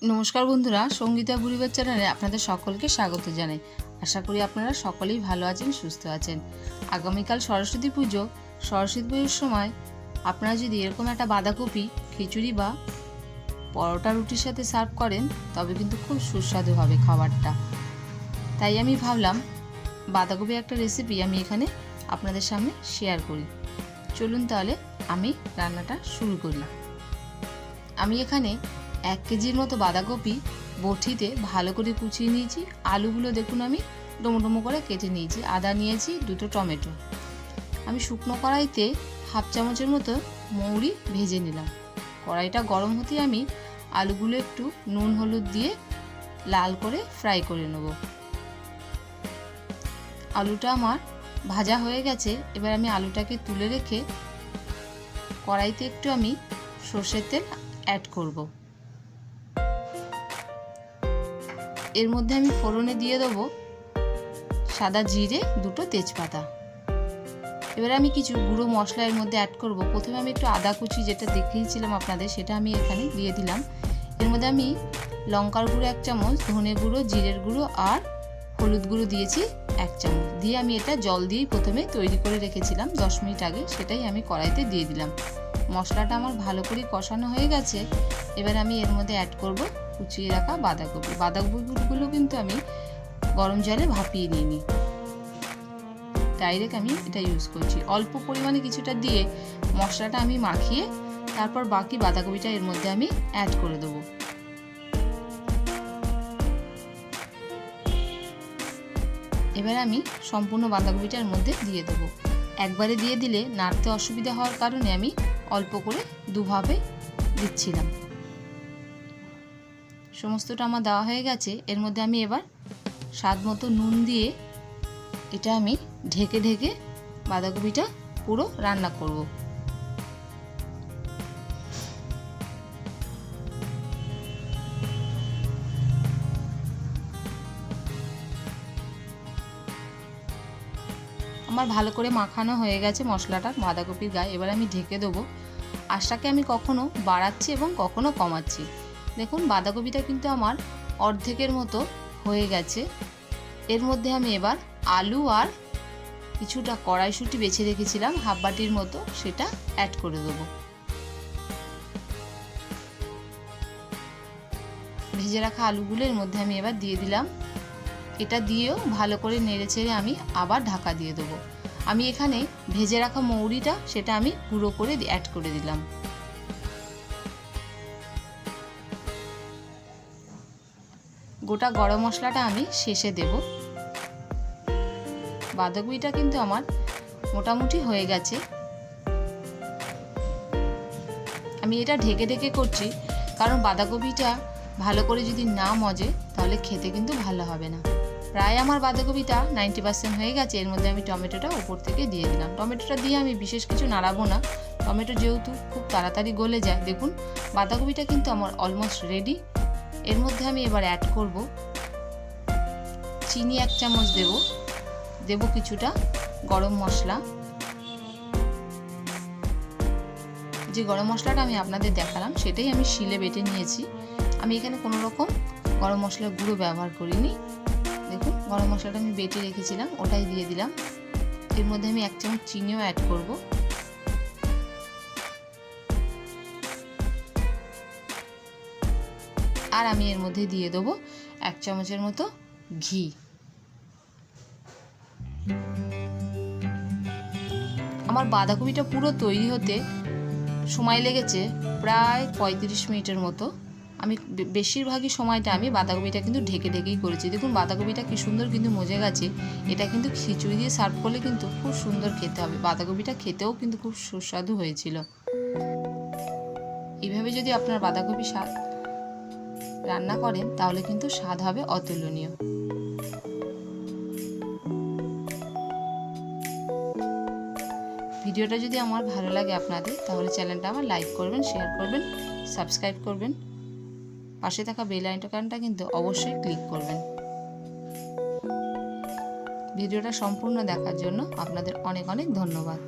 নমস্কার বন্ধুরা, সঙ্গীতা পরিবার চ্যানেলে আপনাদের সকলকে স্বাগত জানাই। আশা করি আপনারা সকলেই ভালো আছেন, সুস্থ আছেন। আগামীকাল সরস্বতী পুজোর সময় আপনারা যদি এরকম একটা বাঁধাকপি খিচুড়ি বা পরোটা রুটির সাথে সার্ভ করেন তবে কিন্তু খুব সুস্বাদু হবে খাবারটা। তাই আমি ভাবলাম বাঁধাকপি একটা রেসিপি আমি এখানে আপনাদের সামনে শেয়ার করি। চলুন তাহলে আমি রান্নাটা শুরু করি। আমি এখানে 1 কেজির মতো বাঁধাকপি বটিতে ভালো করে কুচিয়ে নিয়েছি। আলুগুলো দেখুন আমি ডুমো ডুমো করে কেটে নিয়েছি। আদা নিয়েছি, 2টো টমেটো। আমি শুকনো কড়াইতে 1/2 চামচের মতো মৌরি ভেজে নিলাম। কড়াইটা গরম হতেই আমি আলুগুলো একটু নুন হলুদ দিয়ে লাল করে ফ্রাই করে নেব। আলুটা আমার ভাজা হয়ে গেছে। এবার আমি আলুটাকে তুলে রেখে কড়াইতে একটু আমি সর্ষের তেল অ্যাড করব। এর মধ্যে আমি ফোড়নে দিয়ে দেবো সাদা জিরে, 2টো তেজপাতা। এবার আমি কিছু গুঁড়ো মশলা এর মধ্যে অ্যাড করব। প্রথমে আমি একটু আদা কুচি যেটা দেখিয়েছিলাম আপনাদের সেটা আমি এখানে দিয়ে দিলাম। এর মধ্যে আমি লঙ্কার গুঁড়ো 1 চামচ, ধনে গুঁড়ো, জিরের গুঁড়ো আর হলুদ গুঁড়ো দিয়েছি 1 চামচ। দিয়ে আমি এটা জল দিয়েই প্রথমে তৈরি করে রেখেছিলাম 10 মিনিট আগে, সেটাই আমি কড়াইতে দিয়ে দিলাম। মশলাটা আমার ভালো করে কষানো হয়ে গেছে। এবার আমি এর মধ্যে অ্যাড করব কুচিয়ে রাখা বাঁধাকপিগুলো কিন্তু আমি গরম জলে ভাপিয়ে নিইনি, ডাইরেক্ট আমি এটা ইউজ করছি। অল্প পরিমাণে কিছুটা দিয়ে মশলাটা আমি মাখিয়ে তারপর বাকি বাঁধাকপিটা এর মধ্যে আমি অ্যাড করে দেবো। এবার আমি সম্পূর্ণ বাঁধাকপিটা এর মধ্যে দিয়ে দেবো। একবারে দিয়ে দিলে নাড়তে অসুবিধা হওয়ার কারণে আমি অল্প করে দুভাবে দিচ্ছিলাম। সমস্তটা আমার দেওয়া হয়ে গেছে। এর মধ্যে আমি এবার স্বাদ মতো নুন দিয়ে এটা আমি ঢেকে ঢেকে বাঁধাকপিটা পুরো রান্না করব। আমার ভালো করে মাখানো হয়ে গেছে মশলাটা বাঁধাকপির গায়ে। এবার আমি ঢেকে দেবো। আঁচটাকে আমি কখনো বাড়াচ্ছি এবং কখনো কমাচ্ছি। দেখুন বাঁধাকপিটা কিন্তু আমার অর্ধেকের মতো হয়ে গেছে। এর মধ্যে আমি এবার আলু আর কিছুটা কড়াইশুঁটি বেছে রেখেছিলাম 1/2 বাটির মতো, সেটা অ্যাড করে দেবো। ভেজে রাখা আলুগুলো এর মধ্যে আমি এবার দিয়ে দিলাম। এটা দিয়েও ভালো করে নেড়ে চেড়ে আমি আবার ঢাকা দিয়ে দেবো। আমি এখানে ভেজে রাখা মৌরিটা সেটা আমি গুঁড়ো করে অ্যাড করে দিলাম। গোটা গরম মশলাটা আমি শেষে দেব। বাঁধাকপিটা কিন্তু আমার মোটামুটি হয়ে গেছে। আমি এটা ঢেকে ঢেকে করছি কারণ বাঁধাকপিটা ভালো করে যদি না মজে তাহলে খেতে কিন্তু ভালো হবে না। প্রায় আমার বাঁধাকপিটা 90% হয়ে গেছে। এর মধ্যে আমি টমেটোটা উপর থেকে দিয়ে দিলাম। টমেটোটা দিয়ে আমি বিশেষ কিছু নাড়াবো না, টমেটো যেহেতু খুব তাড়াতাড়ি গলে যায়। দেখুন বাঁধাকপিটা কিন্তু আমার অলমোস্ট রেডি। এর মধ্যে আমি এবার অ্যাড করব চিনি 1 চামচ দেব কিছুটা গরম মশলা। যে গরম মশলাটা আমি আপনাদের দেখালাম সেটাই আমি শিলে বেটে নিয়েছি। আমি এখানে কোনো রকম গরম মশলার গুঁড়ো ব্যবহার করিনি। দেখুন গরম মশলাটা আমি বেটে রেখেছিলাম, ওটাই দিয়ে দিলাম। এর মধ্যে আমি 1 চামচ চিনিও অ্যাড করব। আর আমি এর মধ্যে দিয়ে দেবো 1 চামচের মতো ঘি। আমার বাঁধাকপিটা পুরো তৈরি হতে সময় লেগেছে প্রায় 35 মিনিটের মতো। আমি বেশিরভাগই সময়টা আমি বাঁধাকপিটা কিন্তু ঢেকে ঢেকেই করেছি। দেখুন বাঁধাকপিটা কি সুন্দর কিন্তু মজে গেছে। এটা কিন্তু খিচুড়ি দিয়ে সার্ভ করলে কিন্তু খুব সুন্দর খেতে হবে। বাঁধাকপিটা খেতেও কিন্তু খুব সুস্বাদু হয়েছিল। এইভাবে যদি আপনার বাঁধাকপি রান্না করেন তাহলে কিন্তু স্বাদ হবে অতুলনীয়। ভিডিওটা যদি আমার ভালো লাগে আপনাদের তাহলে চ্যানেলটা আমার লাইক করবেন, শেয়ার করবেন, সাবস্ক্রাইব করবেন। পাশে থাকা বেল আইকনটা কিন্তু অবশ্যই ক্লিক করবেন। ভিডিওটা সম্পূর্ণ দেখার জন্য আপনাদের অনেক অনেক ধন্যবাদ।